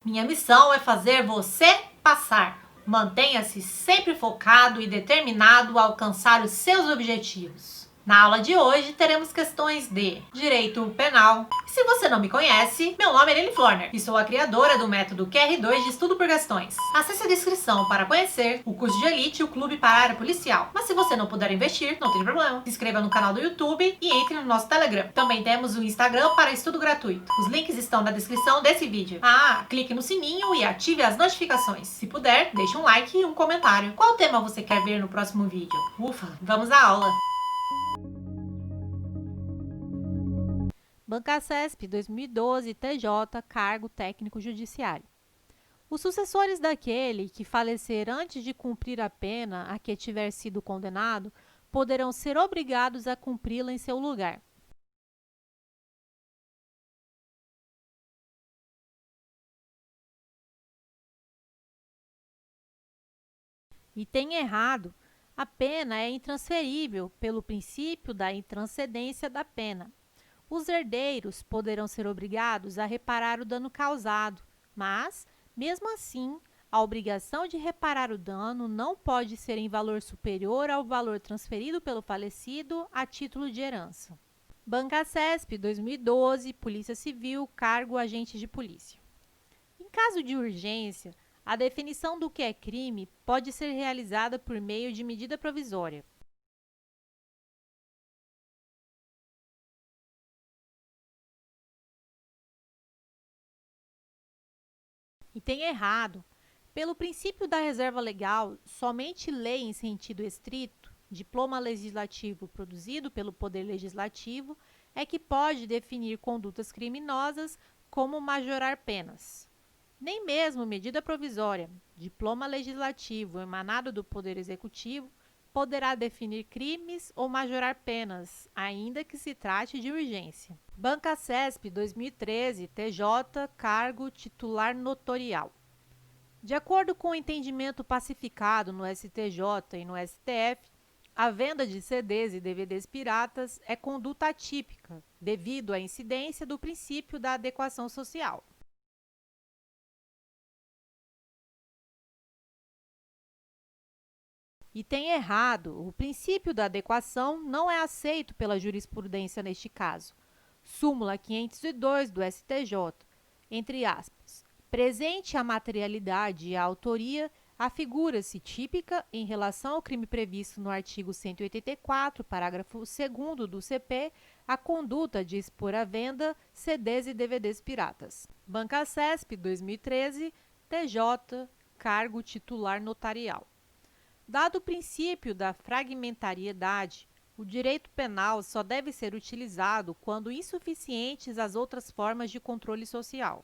Minha missão é fazer você passar. Mantenha-se sempre focado e determinado a alcançar os seus objetivos. Na aula de hoje, teremos questões de direito penal. E se você não me conhece, meu nome é Lili Florner e sou a criadora do método QR2 de estudo por questões. Acesse a descrição para conhecer o curso de elite e o clube para a área policial. Mas se você não puder investir, não tem problema. Se inscreva no canal do YouTube e entre no nosso Telegram. Também temos o Instagram para estudo gratuito. Os links estão na descrição desse vídeo. Clique no sininho e ative as notificações. Se puder, deixe um like e um comentário. Qual tema você quer ver no próximo vídeo? Ufa, vamos à aula! Bancasesp 2012 TJ, cargo técnico judiciário. Os sucessores daquele que falecer antes de cumprir a pena a que tiver sido condenado poderão ser obrigados a cumpri-la em seu lugar. Item errado. A pena é intransferível pelo princípio da intranscendência da pena. Os herdeiros poderão ser obrigados a reparar o dano causado, mas, mesmo assim, a obrigação de reparar o dano não pode ser em valor superior ao valor transferido pelo falecido a título de herança. Bancasesp 2012, Polícia Civil, cargo agente de polícia. Em caso de urgência, a definição do que é crime pode ser realizada por meio de medida provisória. Item errado. Pelo princípio da reserva legal, somente lei em sentido estrito, diploma legislativo produzido pelo Poder Legislativo, é que pode definir condutas criminosas como majorar penas. Nem mesmo medida provisória, diploma legislativo emanado do Poder Executivo, poderá definir crimes ou majorar penas, ainda que se trate de urgência. Bancasesp 2013, TJ, cargo titular notorial. De acordo com o entendimento pacificado no STJ e no STF, a venda de CDs e DVDs piratas é conduta atípica, devido à incidência do princípio da adequação social. Item errado. O princípio da adequação não é aceito pela jurisprudência neste caso. Súmula 502 do STJ, entre aspas. Presente a materialidade e a autoria, afigura-se típica, em relação ao crime previsto no artigo 184, parágrafo 2º do CP, a conduta de expor à venda CDs e DVDs piratas. Bancasesp 2013, TJ, cargo titular notarial. Dado o princípio da fragmentariedade, o direito penal só deve ser utilizado quando insuficientes as outras formas de controle social.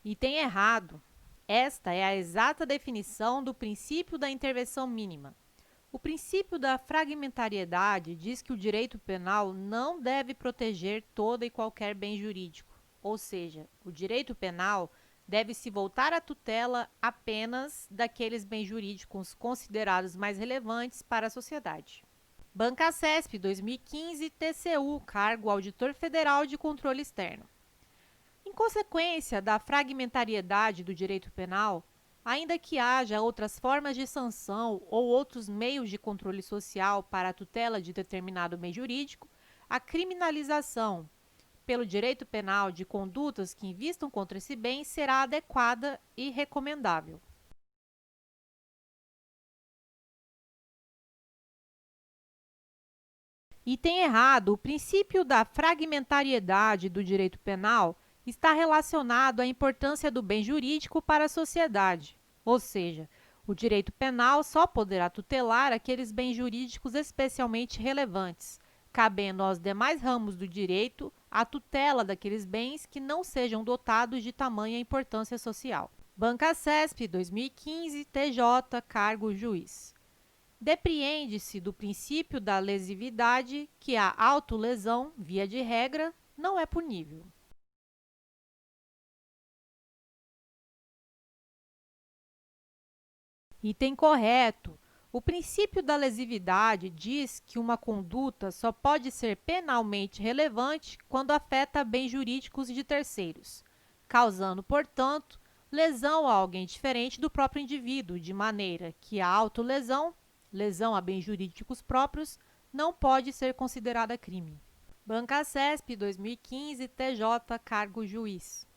Item errado. Esta é a exata definição do princípio da intervenção mínima. O princípio da fragmentariedade diz que o direito penal não deve proteger todo e qualquer bem jurídico, ou seja, o direito penal deve se voltar à tutela apenas daqueles bens jurídicos considerados mais relevantes para a sociedade. Bancasesp 2015, TCU, cargo Auditor Federal de Controle Externo. Em consequência da fragmentariedade do direito penal, ainda que haja outras formas de sanção ou outros meios de controle social para a tutela de determinado bem jurídico, a criminalização pelo direito penal de condutas que invistam contra esse bem será adequada e recomendável. Item errado. O princípio da fragmentariedade do direito penal está relacionado à importância do bem jurídico para a sociedade, ou seja, o direito penal só poderá tutelar aqueles bens jurídicos especialmente relevantes, cabendo aos demais ramos do direito a tutela daqueles bens que não sejam dotados de tamanha importância social. Bancasesp 2015, TJ, cargo juiz. Depreende-se do princípio da lesividade que a autolesão, via de regra, não é punível. Item correto. O princípio da lesividade diz que uma conduta só pode ser penalmente relevante quando afeta bens jurídicos de terceiros, causando, portanto, lesão a alguém diferente do próprio indivíduo, de maneira que a autolesão, lesão a bens jurídicos próprios, não pode ser considerada crime. Bancasesp 2015, TJ, cargo juiz.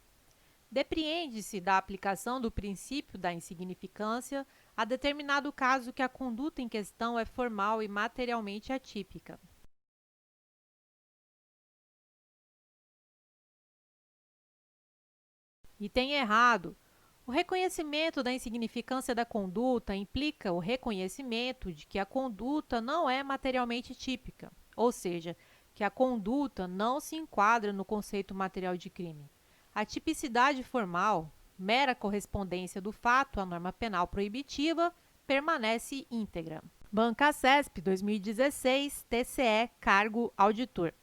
Depreende-se da aplicação do princípio da insignificância a determinado caso que a conduta em questão é formal e materialmente atípica. Item errado. O reconhecimento da insignificância da conduta implica o reconhecimento de que a conduta não é materialmente típica, ou seja, que a conduta não se enquadra no conceito material de crime. A tipicidade formal, mera correspondência do fato à norma penal proibitiva, permanece íntegra. Bancasesp 2016, TCE, cargo auditor.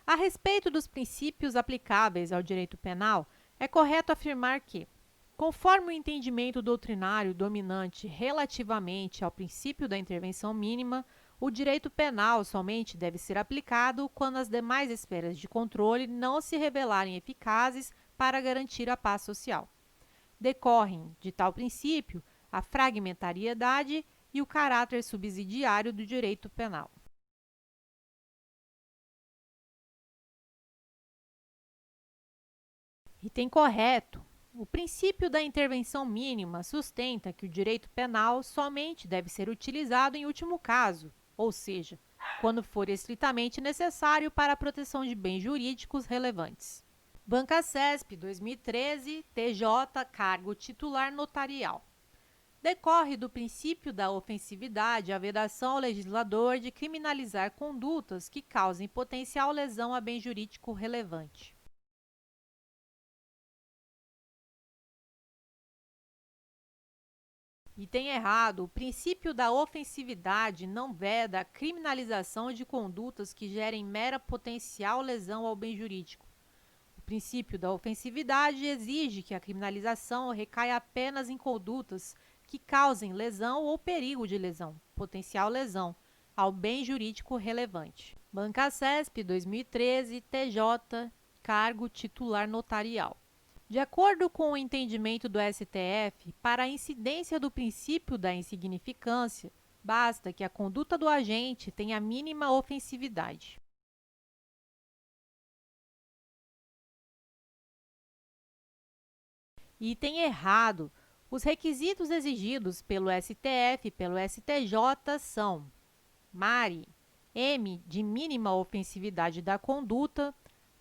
A respeito dos princípios aplicáveis ao direito penal, é correto afirmar que, conforme o entendimento doutrinário dominante relativamente ao princípio da intervenção mínima, o direito penal somente deve ser aplicado quando as demais esferas de controle não se revelarem eficazes para garantir a paz social. Decorrem de tal princípio a fragmentariedade e o caráter subsidiário do direito penal. Item correto. O princípio da intervenção mínima sustenta que o direito penal somente deve ser utilizado em último caso, ou seja, quando for estritamente necessário para a proteção de bens jurídicos relevantes. Bancasesp 2013, TJ, cargo titular notarial. Decorre do princípio da ofensividade a vedação ao legislador de criminalizar condutas que causem potencial lesão a bem jurídico relevante. Item errado. O princípio da ofensividade não veda a criminalização de condutas que gerem mera potencial lesão ao bem jurídico. O princípio da ofensividade exige que a criminalização recaia apenas em condutas que causem lesão ou perigo de lesão, potencial lesão, ao bem jurídico relevante. Bancasesp 2013, TJ, cargo titular notarial. De acordo com o entendimento do STF, para a incidência do princípio da insignificância, basta que a conduta do agente tenha a mínima ofensividade. Item errado. Os requisitos exigidos pelo STF e pelo STJ são: mari, M, de mínima ofensividade da conduta,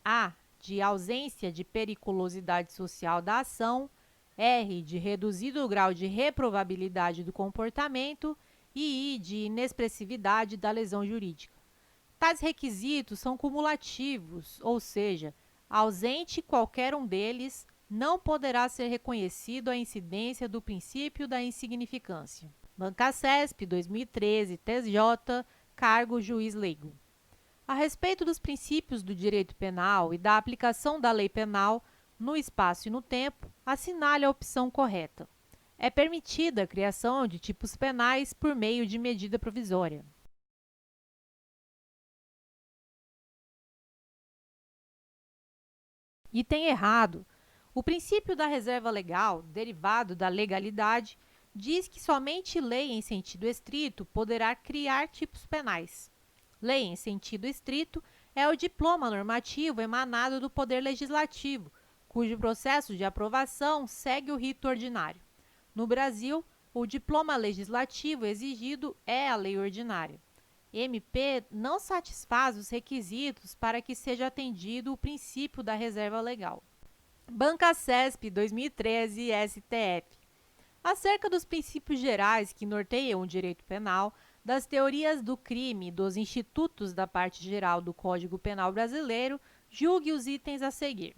A, de ausência de periculosidade social da ação, R, de reduzido grau de reprovabilidade do comportamento e I, de inexpressividade da lesão jurídica. Tais requisitos são cumulativos, ou seja, ausente qualquer um deles, não poderá ser reconhecido a incidência do princípio da insignificância. Bancasesp 2013, TJ, cargo juiz leigo. A respeito dos princípios do direito penal e da aplicação da lei penal no espaço e no tempo, assinale a opção correta. É permitida a criação de tipos penais por meio de medida provisória. Item errado. O princípio da reserva legal, derivado da legalidade, diz que somente lei em sentido estrito poderá criar tipos penais. Lei em sentido estrito é o diploma normativo emanado do Poder Legislativo, cujo processo de aprovação segue o rito ordinário. No Brasil, o diploma legislativo exigido é a lei ordinária. MP não satisfaz os requisitos para que seja atendido o princípio da reserva legal. Bancasesp 2013, STF. Acerca dos princípios gerais que norteiam o direito penal, das teorias do crime e dos institutos da parte geral do Código Penal brasileiro, julgue os itens a seguir.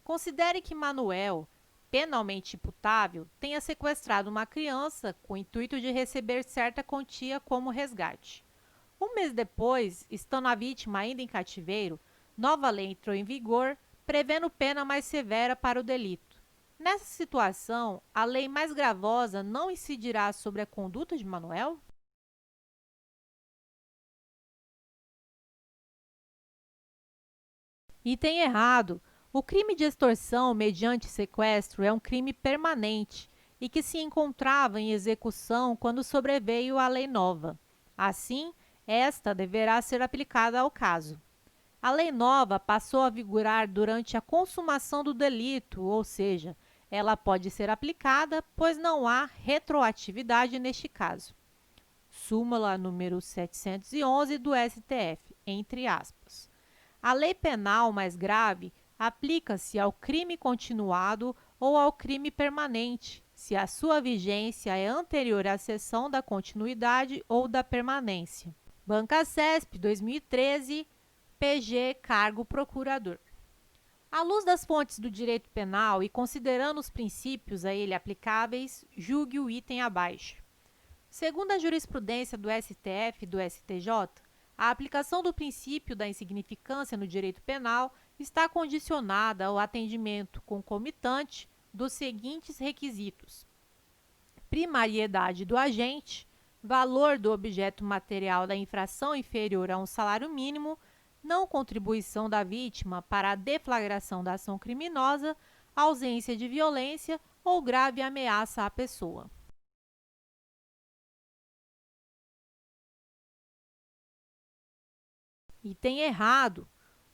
Considere que Manuel, penalmente imputável, tenha sequestrado uma criança com o intuito de receber certa quantia como resgate. Um mês depois, estando a vítima ainda em cativeiro, nova lei entrou em vigor, prevendo pena mais severa para o delito. Nessa situação, a lei mais gravosa não incidirá sobre a conduta de Manuel? Item errado. O crime de extorsão mediante sequestro é um crime permanente e que se encontrava em execução quando sobreveio a lei nova. Assim, esta deverá ser aplicada ao caso. A lei nova passou a vigorar durante a consumação do delito, ou seja, ela pode ser aplicada, pois não há retroatividade neste caso. Súmula número 711 do STF, entre aspas. A lei penal mais grave aplica-se ao crime continuado ou ao crime permanente, se a sua vigência é anterior à cessão da continuidade ou da permanência. Banca CESP 2013, PG, cargo procurador. À luz das fontes do direito penal e considerando os princípios a ele aplicáveis, julgue o item abaixo. Segundo a jurisprudência do STF e do STJ, a aplicação do princípio da insignificância no direito penal está condicionada ao atendimento concomitante dos seguintes requisitos: primariedade do agente, valor do objeto material da infração inferior a um salário mínimo, não contribuição da vítima para a deflagração da ação criminosa, ausência de violência ou grave ameaça à pessoa. Item errado.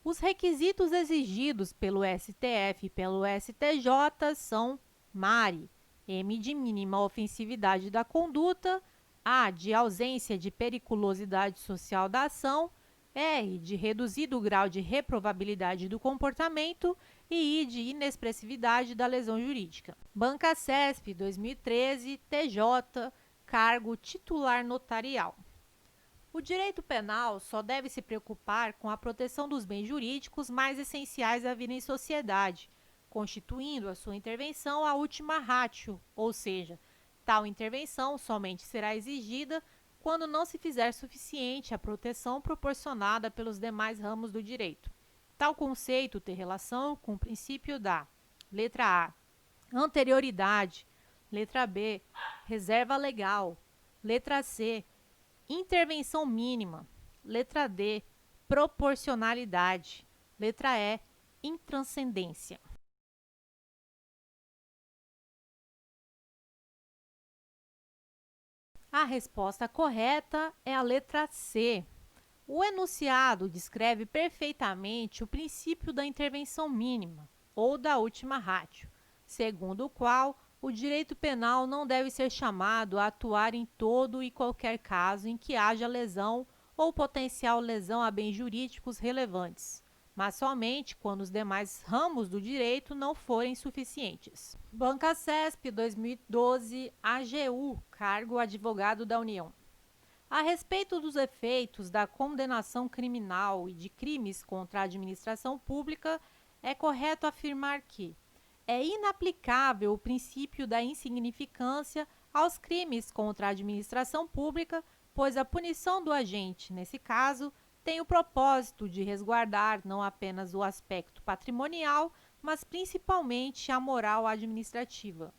Os requisitos exigidos pelo STF e pelo STJ são MARE, M de mínima ofensividade da conduta, A de ausência de periculosidade social da ação, R de reduzido grau de reprovabilidade do comportamento e I de inexpressividade da lesão jurídica. Banca CESP 2013, TJ, cargo titular notarial. O direito penal só deve se preocupar com a proteção dos bens jurídicos mais essenciais à vida em sociedade, constituindo a sua intervenção a ultima ratio, ou seja, tal intervenção somente será exigida quando não se fizer suficiente a proteção proporcionada pelos demais ramos do direito. Tal conceito tem relação com o princípio da letra A, anterioridade, letra B, reserva legal, letra C, intervenção mínima, letra D, proporcionalidade, letra E, intranscendência. A resposta correta é a letra C. O enunciado descreve perfeitamente o princípio da intervenção mínima, ou da ultima ratio, segundo o qual o direito penal não deve ser chamado a atuar em todo e qualquer caso em que haja lesão ou potencial lesão a bens jurídicos relevantes, mas somente quando os demais ramos do direito não forem suficientes. Banca CESP 2012, AGU, cargo advogado da União. A respeito dos efeitos da condenação criminal e de crimes contra a administração pública, é correto afirmar que é inaplicável o princípio da insignificância aos crimes contra a administração pública, pois a punição do agente, nesse caso, tem o propósito de resguardar não apenas o aspecto patrimonial, mas principalmente a moral administrativa.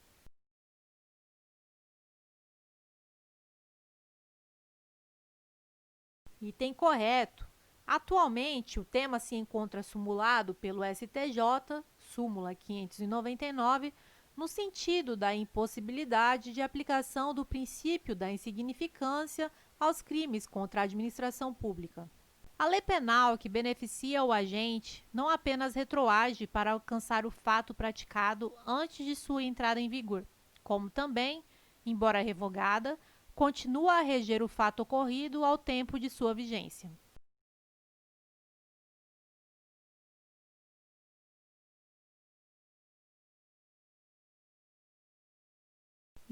Item correto. Atualmente, o tema se encontra sumulado pelo STJ, súmula 599, no sentido da impossibilidade de aplicação do princípio da insignificância aos crimes contra a administração pública. A lei penal que beneficia o agente não apenas retroage para alcançar o fato praticado antes de sua entrada em vigor, como também, embora revogada, continua a reger o fato ocorrido ao tempo de sua vigência.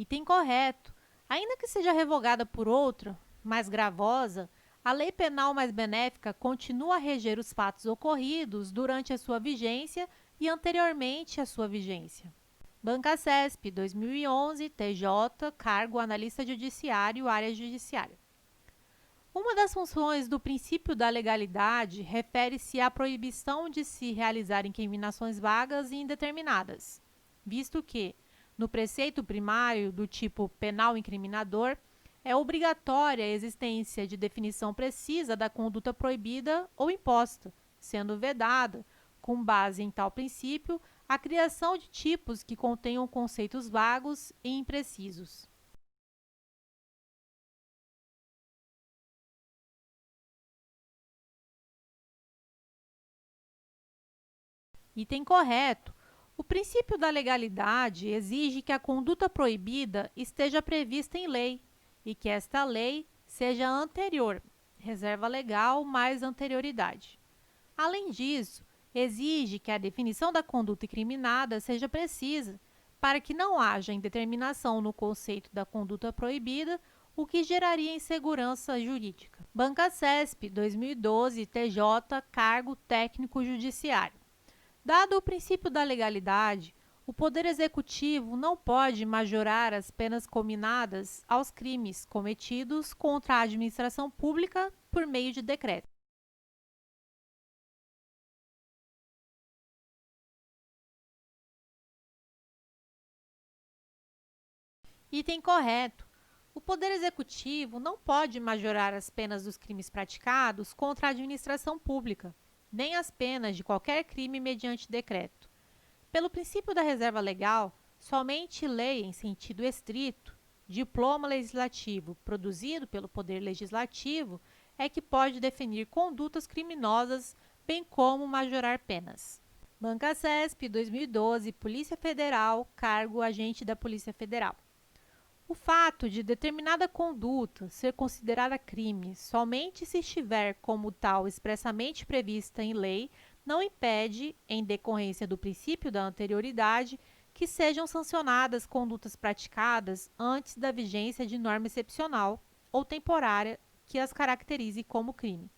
Item correto. Ainda que seja revogada por outra, mais gravosa, a lei penal mais benéfica continua a reger os fatos ocorridos durante a sua vigência e anteriormente à sua vigência. Banca CESP 2011, TJ, cargo analista judiciário, área judiciária. Uma das funções do princípio da legalidade refere-se à proibição de se realizar incriminações vagas e indeterminadas, visto que, no preceito primário do tipo penal incriminador, é obrigatória a existência de definição precisa da conduta proibida ou imposta, sendo vedada com base em tal princípio, a criação de tipos que contenham conceitos vagos e imprecisos. Item correto. O princípio da legalidade exige que a conduta proibida esteja prevista em lei e que esta lei seja anterior, reserva legal mais anterioridade. Além disso, exige que a definição da conduta incriminada seja precisa, para que não haja indeterminação no conceito da conduta proibida, o que geraria insegurança jurídica. Banca CESP, 2012, TJ, Cargo Técnico Judiciário. Dado o princípio da legalidade, o Poder Executivo não pode majorar as penas cominadas aos crimes cometidos contra a administração pública por meio de decreto. Item correto. O Poder Executivo não pode majorar as penas dos crimes praticados contra a administração pública, nem as penas de qualquer crime mediante decreto. Pelo princípio da reserva legal, somente lei em sentido estrito, diploma legislativo produzido pelo Poder Legislativo, é que pode definir condutas criminosas, bem como majorar penas. Banca CESP, 2012, Polícia Federal, cargo agente da Polícia Federal. O fato de determinada conduta ser considerada crime somente se estiver como tal expressamente prevista em lei, não impede, em decorrência do princípio da anterioridade, que sejam sancionadas condutas praticadas antes da vigência de norma excepcional ou temporária que as caracterize como crime.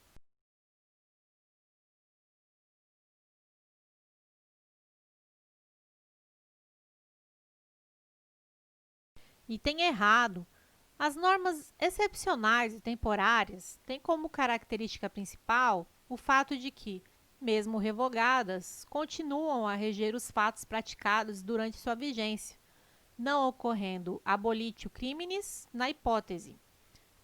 Item errado. As normas excepcionais e temporárias têm como característica principal o fato de que, mesmo revogadas, continuam a reger os fatos praticados durante sua vigência, não ocorrendo abolitio criminis na hipótese.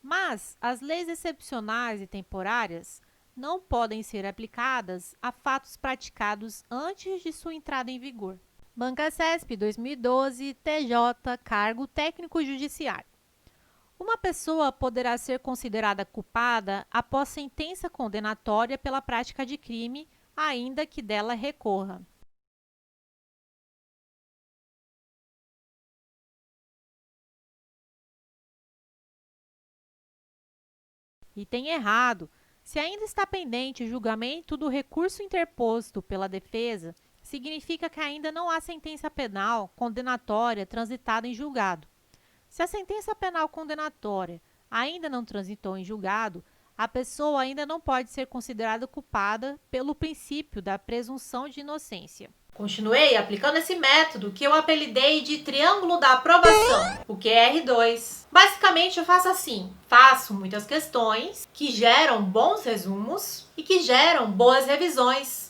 Mas as leis excepcionais e temporárias não podem ser aplicadas a fatos praticados antes de sua entrada em vigor. Banca CESP, 2012, TJ, Cargo Técnico Judiciário. Uma pessoa poderá ser considerada culpada após sentença condenatória pela prática de crime, ainda que dela recorra. Item errado. Se ainda está pendente o julgamento do recurso interposto pela defesa, significa que ainda não há sentença penal condenatória transitada em julgado. Se a sentença penal condenatória ainda não transitou em julgado, a pessoa ainda não pode ser considerada culpada pelo princípio da presunção de inocência. Continuei aplicando esse método que eu apelidei de triângulo da aprovação, o QR2. Basicamente eu faço assim, faço muitas questões que geram bons resumos e que geram boas revisões.